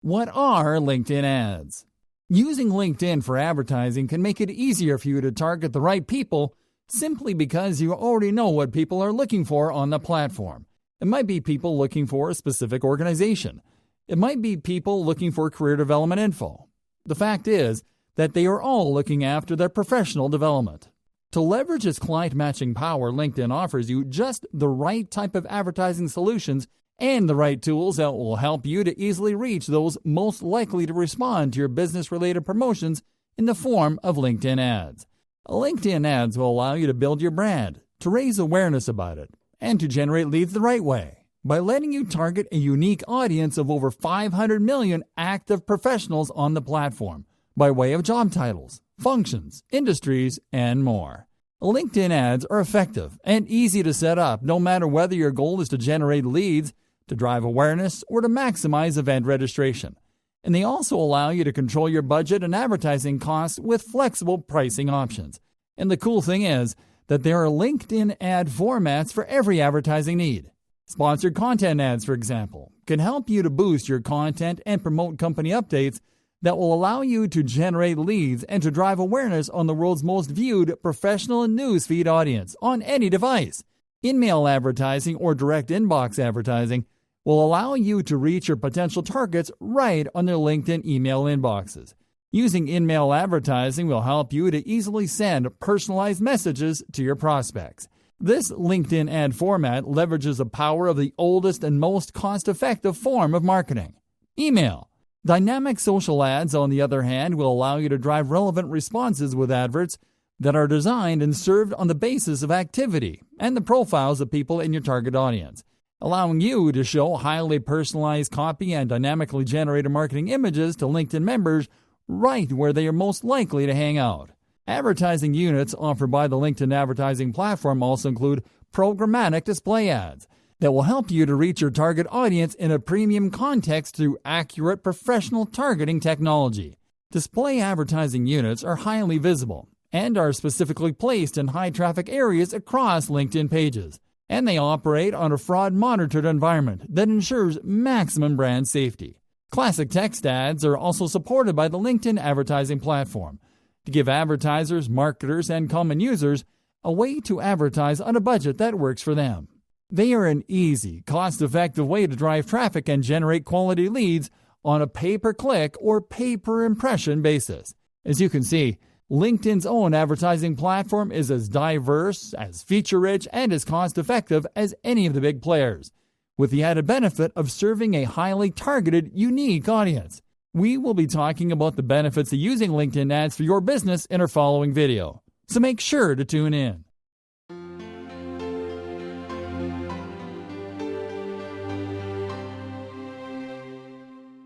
What are LinkedIn ads? Using LinkedIn for advertising can make it easier for you to target the right people simply because you already know what people are looking for on the platform. It might be people looking for a specific organization. It might be people looking for career development info. The fact is that they are all looking after their professional development. To leverage its client matching power, LinkedIn offers you just the right type of advertising solutions and the right tools that will help you to easily reach those most likely to respond to your business-related promotions in the form of LinkedIn ads. LinkedIn ads will allow you to build your brand, to raise awareness about it, and to generate leads the right way by letting you target a unique audience of over 500 million active professionals on the platform by way of job titles, functions, industries, and more. LinkedIn ads are effective and easy to set up no matter whether your goal is to generate leads, to drive awareness, or to maximize event registration. And they also allow you to control your budget and advertising costs with flexible pricing options. And the cool thing is that there are LinkedIn ad formats for every advertising need. Sponsored content ads, for example, can help you to boost your content and promote company updates that will allow you to generate leads and to drive awareness on the world's most viewed professional and newsfeed audience on any device. In-mail advertising or direct inbox advertising will allow you to reach your potential targets right on their LinkedIn email inboxes. Using in-mail advertising will help you to easily send personalized messages to your prospects. This LinkedIn ad format leverages the power of the oldest and most cost-effective form of marketing, email. Dynamic social ads, on the other hand, will allow you to drive relevant responses with adverts that are designed and served on the basis of activity and the profiles of people in your target audience, allowing you to show highly personalized copy and dynamically generated marketing images to LinkedIn members right where they are most likely to hang out. Advertising units offered by the LinkedIn advertising platform also include programmatic display ads that will help you to reach your target audience in a premium context through accurate professional targeting technology. Display advertising units are highly visible and are specifically placed in high-traffic areas across LinkedIn pages, and they operate on a fraud-monitored environment that ensures maximum brand safety. Classic text ads are also supported by the LinkedIn advertising platform to give advertisers, marketers, and common users a way to advertise on a budget that works for them. They are an easy, cost-effective way to drive traffic and generate quality leads on a pay-per-click or pay-per-impression basis. As you can see, LinkedIn's own advertising platform is as diverse, as feature-rich, and as cost-effective as any of the big players, with the added benefit of serving a highly targeted, unique audience. We will be talking about the benefits of using LinkedIn ads for your business in our following video, so make sure to tune in.